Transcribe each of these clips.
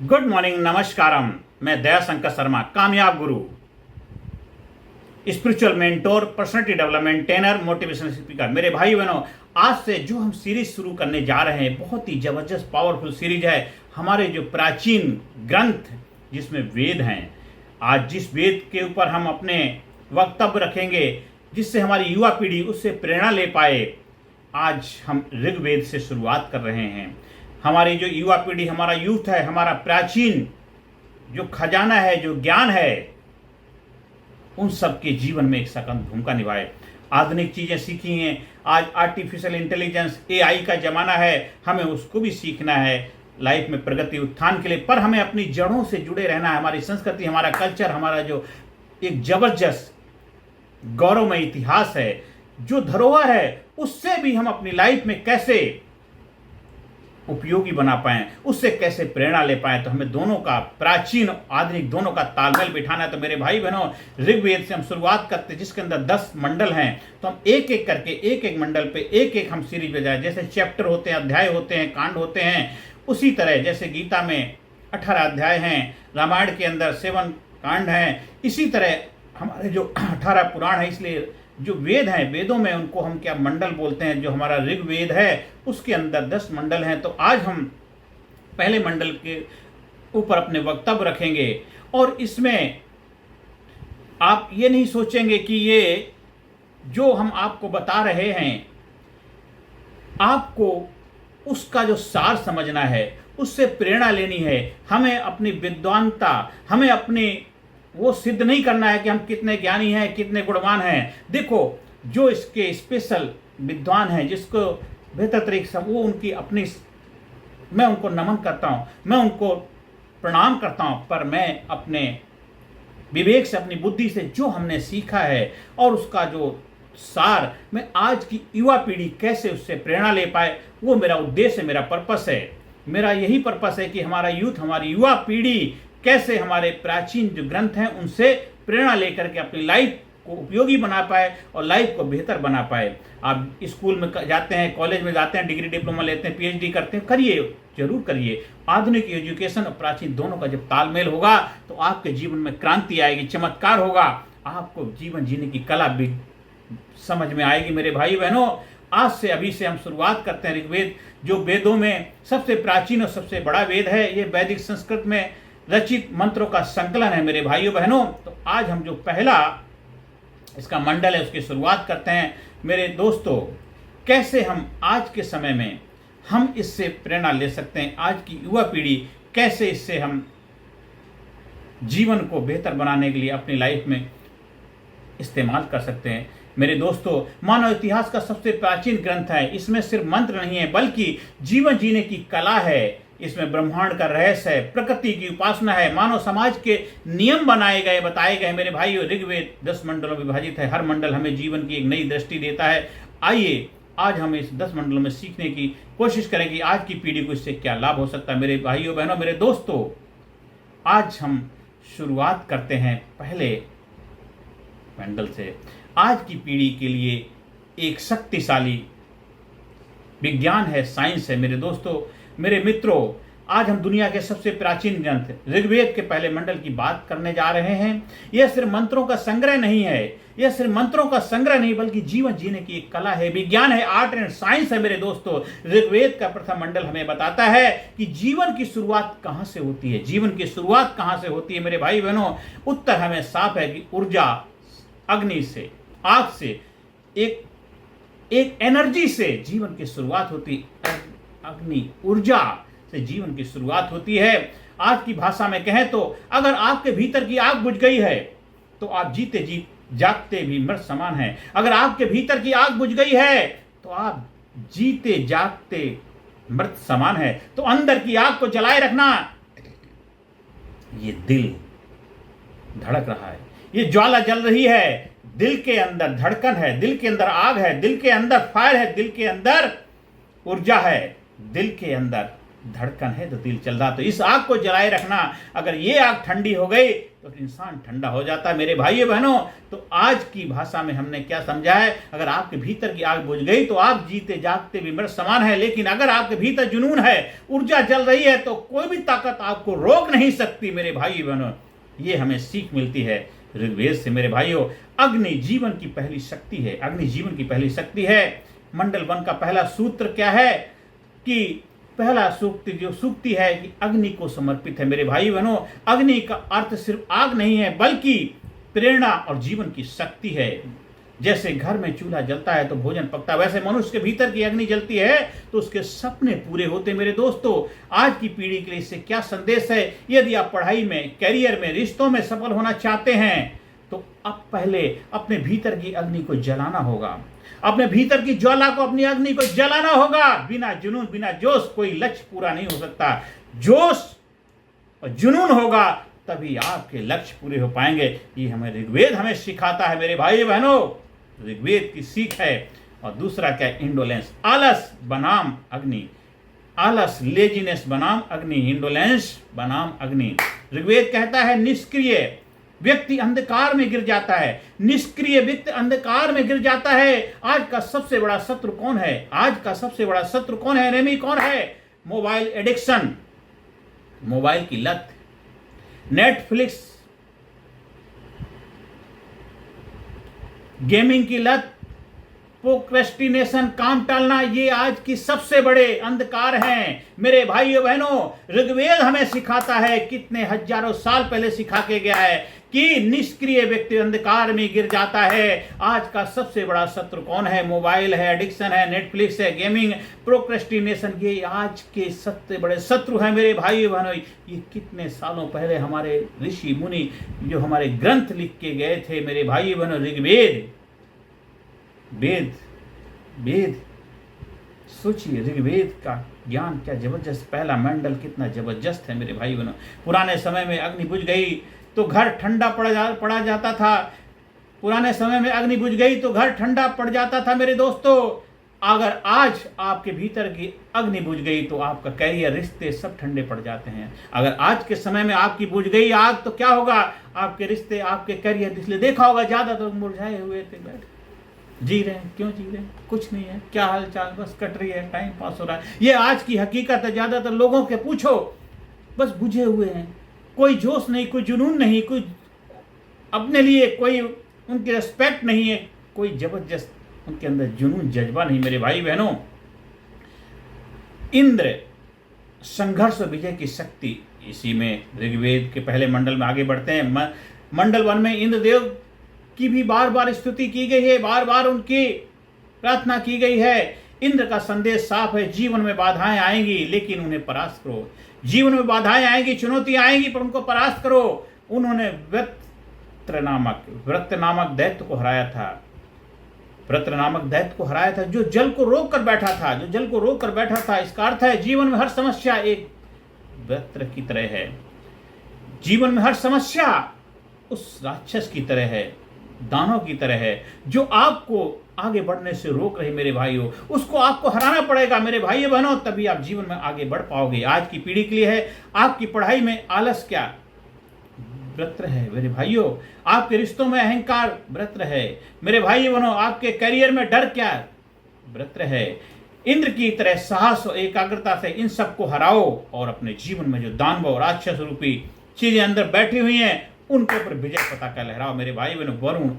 Good morning, नमस्कारम। मैं दया शंकर शर्मा, कामयाब गुरु, spiritual mentor, personality development trainer, motivational speaker. मेरे भाई बहनों, आज से जो हम सीरीज शुरू करने जा रहे हैं, बहुत ही जबरदस्त पावरफुल सीरीज है। हमारे जो प्राचीन ग्रंथ जिसमें वेद हैं, आज जिस वेद के ऊपर हम अपने वक्तव्य रखेंगे, जिससे हमारी युवा पीढ़ी उससे प्रेरणा ले पाए, आज हम ऋग्वेद से शुरुआत कर रहे हैं। हमारी जो युवा पीढ़ी, हमारा यूथ है, हमारा प्राचीन जो खजाना है, जो ज्ञान है, उन सब के जीवन में एक सकंद भूमिका निभाए। आधुनिक चीज़ें सीखी हैं, आज आर्टिफिशियल इंटेलिजेंस एआई का ज़माना है, हमें उसको भी सीखना है लाइफ में प्रगति उत्थान के लिए। पर हमें अपनी जड़ों से जुड़े रहना है। हमारी संस्कृति, हमारा कल्चर, हमारा जो एक जबरदस्त गौरवमय इतिहास है, जो धरोहर है, उससे भी हम अपनी लाइफ में कैसे उपयोगी बना पाएं, उससे कैसे प्रेरणा ले पाएं। तो हमें दोनों का, प्राचीन आधुनिक दोनों का तालमेल बिठाना है। तो मेरे भाई बहनों, ऋग्वेद से हम शुरुआत करते हैं, जिसके अंदर 10 मंडल हैं। तो हम एक एक करके एक एक मंडल पे एक एक हम सीरीज में जाए। जैसे चैप्टर होते हैं, अध्याय होते हैं, कांड होते हैं, उसी तरह जैसे गीता में 18 अध्याय हैं, रामायण के अंदर 7 कांड हैं, इसी तरह हमारे जो 18 पुराण है, इसलिए जो वेद हैं, वेदों में उनको हम क्या मंडल बोलते हैं। जो हमारा ऋग्वेद है उसके अंदर 10 मंडल हैं। तो आज हम पहले मंडल के ऊपर अपने वक्तव्य रखेंगे, और इसमें आप ये नहीं सोचेंगे कि ये जो हम आपको बता रहे हैं, आपको उसका जो सार समझना है, उससे प्रेरणा लेनी है। हमें अपनी विद्वानता, हमें अपनी वो सिद्ध नहीं करना है कि हम कितने ज्ञानी हैं, कितने गुणवान हैं। देखो, जो इसके स्पेशल विद्वान हैं, जिसको बेहतर तरीके से, वो उनकी अपनी, मैं उनको नमन करता हूँ, मैं उनको प्रणाम करता हूँ। पर मैं अपने विवेक से, अपनी बुद्धि से जो हमने सीखा है, और उसका जो सार मैं आज की युवा पीढ़ी कैसे उससे प्रेरणा ले पाए, वो मेरा उद्देश्य है, मेरा पर्पस है। मेरा यही पर्पस है कि हमारा यूथ, हमारी युवा पीढ़ी कैसे हमारे प्राचीन जो ग्रंथ हैं उनसे प्रेरणा लेकर के अपनी लाइफ को उपयोगी बना पाए और लाइफ को बेहतर बना पाए। आप स्कूल में जाते हैं, कॉलेज में जाते हैं, डिग्री डिप्लोमा लेते हैं, पीएचडी करते हैं, करिए, जरूर करिए। आधुनिक एजुकेशन और प्राचीन दोनों का जब तालमेल होगा तो आपके जीवन में क्रांति आएगी, चमत्कार होगा, आपको जीवन जीने की कला भी समझ में आएगी। मेरे भाई बहनों, आज से, अभी से हम शुरुआत करते हैं ऋग्वेद, जो वेदों में सबसे प्राचीन और सबसे बड़ा वेद है। ये वैदिक संस्कृत में रचित मंत्रों का संकलन है मेरे भाइयों बहनों। तो आज हम जो पहला इसका मंडल है उसकी शुरुआत करते हैं। मेरे दोस्तों, कैसे हम आज के समय में हम इससे प्रेरणा ले सकते हैं, आज की युवा पीढ़ी कैसे इससे हम जीवन को बेहतर बनाने के लिए अपनी लाइफ में इस्तेमाल कर सकते हैं। मेरे दोस्तों, मानव इतिहास का सबसे प्राचीन ग्रंथ है। इसमें सिर्फ मंत्र नहीं है, बल्कि जीवन जीने की कला है। इसमें ब्रह्मांड का रहस्य है, प्रकृति की उपासना है, मानव समाज के नियम बनाए गए, बताए गए। मेरे भाइयों, ऋग्वेद 10 मंडलों में विभाजित है। हर मंडल हमें जीवन की एक नई दृष्टि देता है। आइए आज हम इस 10 मंडलों में सीखने की कोशिश करें कि आज की पीढ़ी को इससे क्या लाभ हो सकता है। मेरे भाइयों बहनों, मेरे दोस्तों, आज हम शुरुआत करते हैं पहले मंडल से। आज की पीढ़ी के लिए एक शक्तिशाली विज्ञान है, साइंस है। मेरे दोस्तों, मेरे मित्रों, आज हम दुनिया के सबसे प्राचीन ग्रंथ ऋग्वेद के पहले मंडल की बात करने जा रहे हैं। यह सिर्फ मंत्रों का संग्रह नहीं है, यह सिर्फ मंत्रों का संग्रह नहीं, बल्कि जीवन जीने की एक कला है, विज्ञान है, आर्ट एंड साइंस है। मेरे दोस्तों, ऋग्वेद का प्रथम मंडल हमें बताता है कि जीवन की शुरुआत कहां से होती है। जीवन की शुरुआत कहां से होती है मेरे भाई बहनों? उत्तर हमें साफ है कि ऊर्जा, अग्नि से, आग से, एक एनर्जी से जीवन की शुरुआत होती है। अग्नि, ऊर्जा से जीवन की शुरुआत होती है। आज की भाषा में कहें तो अगर आपके भीतर की आग बुझ गई है तो आप जीते जी जागते भी मृत समान हैं। अगर आपके भीतर की आग बुझ गई है तो आप जीते जागते मृत समान है। तो अंदर की आग को जलाए रखना। ये दिल धड़क रहा है, ये ज्वाला जल रही है, दिल के अंदर धड़कन है, दिल के अंदर आग है, दिल के अंदर फायर है, दिल के अंदर ऊर्जा है, दिल के अंदर धड़कन है तो दिल चल रहा। तो इस आग को जलाए रखना। अगर ये आग ठंडी हो गई तो इंसान ठंडा हो जाता है। मेरे भाइयों बहनों, तो आज की भाषा में हमने क्या समझा है? अगर आपके भीतर की आग बुझ गई तो आप जीते जागते भी मृत समान है, लेकिन अगर आपके भीतर जुनून है, ऊर्जा जल रही है, तो कोई भी ताकत आपको रोक नहीं सकती। मेरे भाइयों बहनों, ये हमें सीख मिलती है ऋग्वेद से। मेरे भाइयों, अग्नि जीवन की पहली शक्ति है। अग्नि जीवन की पहली शक्ति है। मंडल 1 का पहला सूत्र क्या है? कि पहला सूक्ति जो सूक्ति है कि अग्नि को समर्पित है। मेरे भाई बहनों, अग्नि का अर्थ सिर्फ आग नहीं है, बल्कि प्रेरणा और जीवन की शक्ति है। जैसे घर में चूल्हा जलता है तो भोजन पकता है, वैसे मनुष्य के भीतर की अग्नि जलती है तो उसके सपने पूरे होते हैं। मेरे दोस्तों, आज की पीढ़ी के लिए इससे क्या संदेश है? यदि आप पढ़ाई में, कैरियर में, रिश्तों में सफल होना चाहते हैं तो अब पहले अपने भीतर की अग्नि को जलाना होगा। अपने भीतर की ज्वाला को, अपनी अग्नि को जलाना होगा। बिना जुनून, बिना जोश कोई लक्ष्य पूरा नहीं हो सकता। जोश और जुनून होगा तभी आपके लक्ष्य पूरे हो पाएंगे। ये हमें ऋग्वेद हमें सिखाता है। मेरे भाई बहनों, ऋग्वेद की सीख है। और दूसरा क्या है? इंडोलेंस, आलस बनाम अग्नि। आलस, लेजीनेस बनाम अग्नि, इंडोलेंस बनाम अग्नि। ऋग्वेद कहता है निष्क्रिय व्यक्ति अंधकार में गिर जाता है। निष्क्रिय व्यक्ति अंधकार में गिर जाता है। आज का सबसे बड़ा शत्रु कौन है? आज का सबसे बड़ा शत्रु कौन है? एनिमी कौन है? मोबाइल एडिक्शन, मोबाइल की लत, नेटफ्लिक्स, गेमिंग की लत, प्रोक्रेस्टिनेशन, काम टालना, ये आज की सबसे बड़े अंधकार हैं। मेरे भाइयों बहनों, ऋग्वेद हमें सिखाता है, कितने हजारों साल पहले सिखा के गया है कि निष्क्रिय व्यक्ति अंधकार में गिर जाता है। आज का सबसे बड़ा शत्रु कौन है? मोबाइल है, एडिक्शन है, नेटफ्लिक्स है, गेमिंग, प्रोक्रेस्टिनेशन, ये आज के सबसे बड़े शत्रु हैं। मेरे भाइयों बहनों, ये कितने सालों पहले हमारे ऋषि मुनि जो हमारे ग्रंथ लिख के गए थे। मेरे भाइयों बहनों, ऋग्वेद, वेद, वेद, सोचिए ऋग्वेद का ज्ञान क्या जबरदस्त, पहला मंडल कितना जबरदस्त है। मेरे भाई बहनों, पुराने समय में अग्नि बुझ गई तो घर ठंडा पड़ा जाता था। पुराने समय में अग्नि बुझ गई तो घर ठंडा पड़ जाता था। मेरे दोस्तों, अगर आज आपके भीतर की अग्नि बुझ गई तो आपका कैरियर, रिश्ते सब ठंडे पड़ जाते हैं। अगर आज के समय में आपकी बुझ गई आग तो क्या होगा? आपके रिश्ते, आपके कैरियर, इसलिए देखा होगा ज्यादा तो मुरझाए हुए थे, बैठ जी रहे हैं। क्यों जी रहे हैं? कुछ नहीं है, क्या हाल चाल, बस कट रही है, टाइम पास हो रहा है। ये आज की हकीकत है। ज्यादातर लोगों के पूछो, बस बुझे हुए हैं, कोई जोश नहीं, कोई जुनून नहीं, कोई अपने लिए कोई उनकी रिस्पेक्ट नहीं है, कोई जबरदस्त उनके अंदर जुनून, जज्बा नहीं। मेरे भाई बहनों, इंद्र, संघर्ष और विजय की शक्ति, इसी में ऋग्वेद के पहले मंडल में आगे बढ़ते हैं। मंडल 1 में इंद्रदेव की भी बार बार स्तुति की गई है, बार बार उनकी प्रार्थना की गई है। इंद्र का संदेश साफ है, जीवन में बाधाएं आएंगी लेकिन उन्हें परास्त करो। जीवन में बाधाएं आएंगी, चुनौतियां आएंगी, पर उनको परास्त करो। उन्होंने वृत्र नामक दैत्य को हराया था। वृत्र नामक दैत्य को हराया था जो जल को रोक कर बैठा था, जो जल को रोक कर बैठा था। इसका अर्थ है जीवन में हर समस्या एक वृत्र की तरह है। जीवन में हर समस्या उस राक्षस की तरह है, दानव की तरह है, जो आपको आगे बढ़ने से रोक रही। मेरे भाइयों, उसको आपको हराना पड़ेगा। मेरे भाइयों बहनों, तभी आप जीवन में आगे बढ़ पाओगे। आज की पीढ़ी के लिए है, आपकी पढ़ाई में आलस क्या? वृत्र है। मेरे भाइयों, आपके रिश्तों में अहंकार वृत्र है। मेरे भाइयों बहनों, आपके करियर में डर क्या? वृत्र है। इंद्र की तरह साहस और एकाग्रता से इन सबको हराओ और अपने जीवन में जो दानव और राक्षस रूपी चीजें अंदर बैठी हुई हैं उनके ऊपर विजय पताका लहराओ। मेरे भाई बहनों, वरुण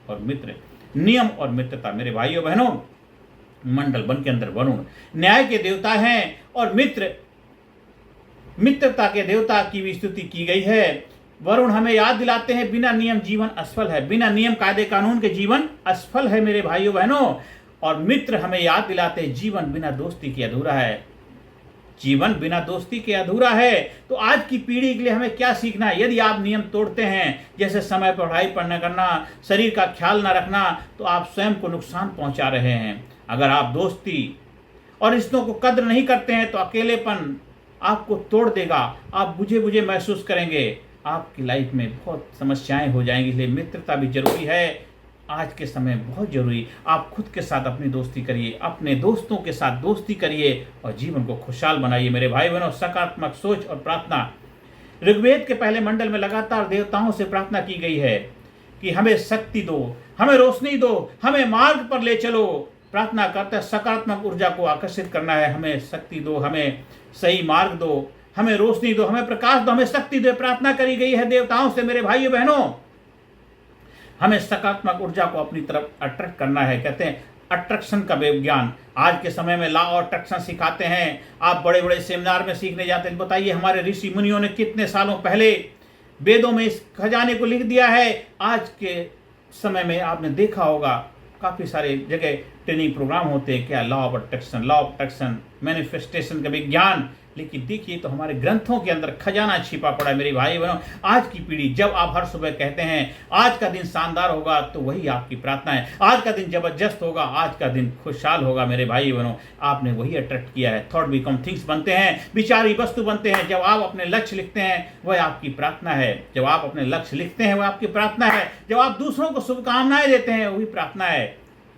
और मित्र, नियम और मित्रता। मेरे भाइयों बहनों, मंडल 1 के अंदर वरुण न्याय के देवता हैं और मित्र मित्रता के देवता की भी स्तुति की गई है। वरुण हमें याद दिलाते हैं बिना नियम जीवन असफल है, बिना नियम कायदे कानून के जीवन असफल है। मेरे भाइयों बहनों, और मित्र हमें याद दिलाते हैं जीवन बिना दोस्ती के अधूरा है। जीवन बिना दोस्ती के अधूरा है। तो आज की पीढ़ी के लिए हमें क्या सीखना है? यदि आप नियम तोड़ते हैं, जैसे समय पर पढ़ाई पढ़ना करना, शरीर का ख्याल ना रखना, तो आप स्वयं को नुकसान पहुंचा रहे हैं। अगर आप दोस्ती और रिश्तों को कद्र नहीं करते हैं तो अकेलेपन आपको तोड़ देगा। आप बुझे बुझे महसूस करेंगे, आपकी लाइफ में बहुत समस्याएं हो जाएंगी। इसलिए मित्रता भी जरूरी है। आज के समय बहुत जरूरी, आप खुद के साथ अपनी दोस्ती करिए, अपने दोस्तों के साथ दोस्ती करिए और जीवन को खुशहाल बनाइए मेरे भाई बहनों। सकारात्मक सोच और प्रार्थना। ऋग्वेद के पहले मंडल में लगातार देवताओं से प्रार्थना की गई है कि हमें शक्ति दो, हमें रोशनी दो, हमें मार्ग पर ले चलो। प्रार्थना करते हैं सकारात्मक ऊर्जा को आकर्षित करना है, हमें शक्ति दो, हमें सही मार्ग दो, हमें रोशनी दो, हमें प्रकाश दो, हमें शक्ति दो। प्रार्थना करी गई है देवताओं से मेरे भाइयों बहनों। हमें सकारात्मक ऊर्जा को अपनी तरफ अट्रैक्ट करना है। कहते हैं अट्रैक्शन का विज्ञान। आज के समय में लॉ ऑफ अट्रैक्शन सिखाते हैं। आप बड़े बड़े सेमिनार में सीखने जाते हैं। बताइए हमारे ऋषि मुनियों ने कितने सालों पहले वेदों में इस खजाने को लिख दिया है। आज के समय में आपने देखा होगा काफ़ी सारे जगह ट्रेनिंग प्रोग्राम होते हैं, क्या लॉ ऑफ अट्रैक्शन, मैनिफेस्टेशन का विज्ञान। लेकिन देखिए तो हमारे ग्रंथों के अंदर खजाना छिपा पड़ा है मेरे भाई बहनों। आज की पीढ़ी, जब आप हर सुबह कहते हैं आज का दिन शानदार होगा, तो वही आपकी प्रार्थना है। आज का दिन जबरदस्त होगा, आज का दिन खुशहाल होगा मेरे भाई बहनों। आपने वही अट्रैक्ट किया है। थॉट बिकम थिंग्स बनते हैं, विचारी वस्तु बनते हैं। जब आप अपने लक्ष्य लिखते हैं वह आपकी प्रार्थना है। जब आप अपने लक्ष्य लिखते हैं वह आपकी प्रार्थना है। जब आप दूसरों को शुभकामनाएं देते हैं वही प्रार्थना है।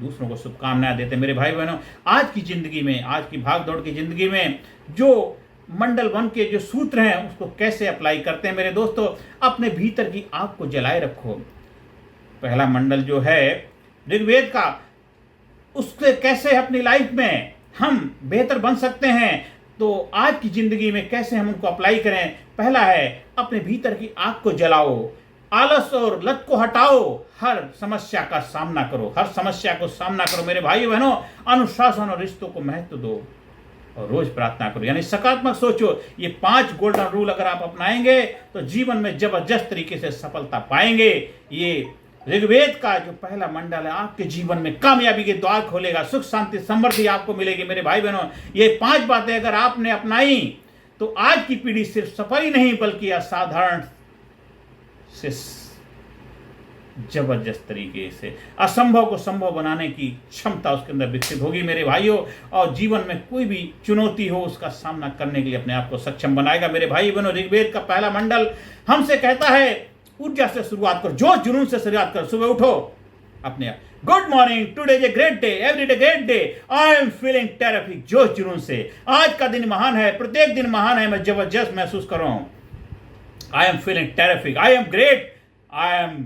दूसरों को शुभकामनाएं देते हैं मेरे भाई बहनों। आज की जिंदगी में, आज की भाग दौड़ की जिंदगी में जो मंडल 1 के जो सूत्र हैं उसको कैसे अप्लाई करते हैं मेरे दोस्तों। अपने भीतर की आग को जलाए रखो। पहला मंडल जो है ऋग्वेद का, उससे कैसे अपनी लाइफ में हम बेहतर बन सकते हैं, तो आज की जिंदगी में कैसे हम उनको अप्लाई करें। पहला है अपने भीतर की आग को जलाओ, आलस और लत को हटाओ, हर समस्या का सामना करो, हर समस्या को सामना करो मेरे भाई बहनों। अनुशासन और रिश्तों को महत्व दो और रोज प्रार्थना करो, यानी सकारात्मक सोचो। ये 5 गोल्डन रूल अगर आप अपनाएंगे तो जीवन में जबरदस्त तरीके से सफलता पाएंगे। ये ऋग्वेद का जो पहला मंडल है आपके जीवन में कामयाबी के द्वार खोलेगा, सुख शांति समृद्धि आपको मिलेगी मेरे भाई बहनों। ये 5 बातें अगर आपने अपनाई तो आज की पीढ़ी सिर्फ सफल ही नहीं बल्कि असाधारण से जबरदस्त तरीके से असंभव को संभव बनाने की क्षमता उसके अंदर विकसित होगी मेरे भाइयों। और जीवन में कोई भी चुनौती हो उसका सामना करने के लिए अपने आप को सक्षम बनाएगा मेरे भाई बहनों। ऋग्वेद का पहला मंडल हमसे कहता है ऊर्जा से शुरुआत करो, जोश जुनून से शुरुआत करो। सुबह उठो अपने आप, good morning, today is a great day, every day great day, I am feeling terrific, जोश जुनून से। आज का दिन महान है, प्रत्येक दिन महान है, मैं जबरदस्त महसूस कर रहा हूं। I am feeling terrific, I am great, I am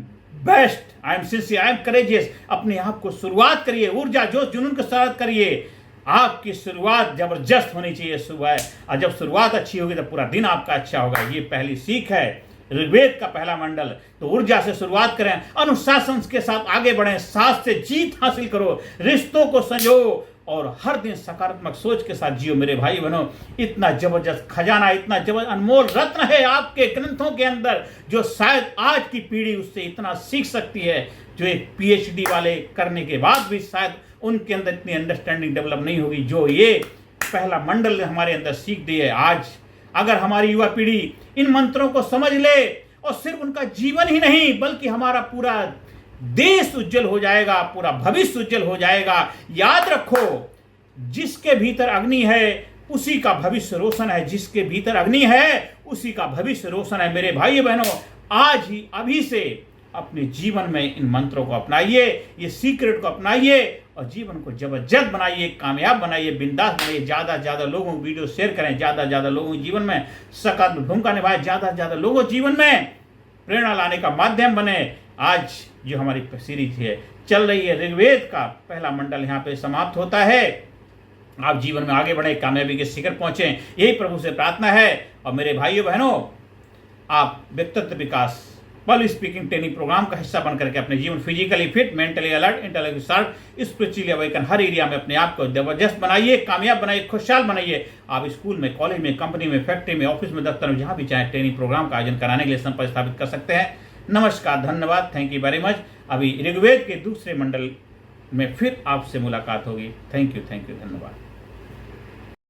best, I am sincere, I am courageous. अपने आप को शुरुआत करिए, ऊर्जा जोश जुनून के साथ करिए। आपकी शुरुआत जबरदस्त होनी चाहिए सुबह, और जब शुरुआत अच्छी होगी तो पूरा दिन आपका अच्छा होगा। ये पहली सीख है ऋग्वेद का पहला मंडल। तो ऊर्जा से शुरुआत करें, अनुशासन के साथ आगे बढ़ें, साहस से जीत हासिल करो, रिश्तों को संजो और हर दिन सकारात्मक सोच के साथ जियो मेरे भाई बहनों। इतना जबरदस्त खजाना, इतना जबरदस्त अनमोल रत्न है आपके ग्रंथों के अंदर, जो शायद आज की पीढ़ी उससे इतना सीख सकती है, जो एक PhD वाले करने के बाद भी शायद उनके अंदर इतनी अंडरस्टैंडिंग डेवलप नहीं होगी जो ये पहला मंडल ने हमारे अंदर सीख दी है। आज अगर हमारी युवा पीढ़ी इन मंत्रों को समझ ले, और सिर्फ उनका जीवन ही नहीं बल्कि हमारा पूरा देश उज्जवल हो जाएगा, पूरा भविष्य उज्जवल हो जाएगा। याद रखो, जिसके भीतर अग्नि है उसी का भविष्य रोशन है, जिसके भीतर अग्नि है उसी का भविष्य रोशन है मेरे भाई बहनों। आज ही अभी से अपने जीवन में इन मंत्रों को अपनाइए, ये सीक्रेट को अपनाइए और जीवन को जबरदस्त बनाइए, कामयाब बनाइए, बिंदास बनाइए। ज़्यादा से ज़्यादा लोगों को वीडियो शेयर करें, ज़्यादा से ज़्यादा लोगों के जीवन में सकारात्मक भूमिका निभाएं, ज़्यादा से ज़्यादा लोगों के जीवन में प्रेरणा लाने का माध्यम बने। आज जो हमारी सीरीज है चल रही है, ऋग्वेद का पहला मंडल यहाँ पे समाप्त होता है। आप जीवन में आगे बढ़े, कामयाबी के शिखर पहुंचे, यही प्रभु से प्रार्थना है। और मेरे भाइयों बहनों, आप व्यक्तित्व विकास पब्लिक स्पीकिंग ट्रेनिंग प्रोग्राम का हिस्सा बनकर के अपने जीवन physically fit, mentally alert, intellectually sharp, spiritually awaken, हर एरिया में अपने आप को जबरदस्त बनाइए, कामयाब बनाइए, खुशहाल बनाइए। आप स्कूल में, कॉलेज में, कंपनी में, फैक्ट्री में, ऑफिस में, दफ्तर में, जहां भी चाहे ट्रेनिंग प्रोग्राम का आयोजन कराने के लिए संपर्क स्थापित कर सकते हैं। नमस्कार, धन्यवाद, थैंक यू वेरी मच। अभी ऋग्वेद के दूसरे मंडल में फिर आपसे मुलाकात होगी। थैंक यू, धन्यवाद।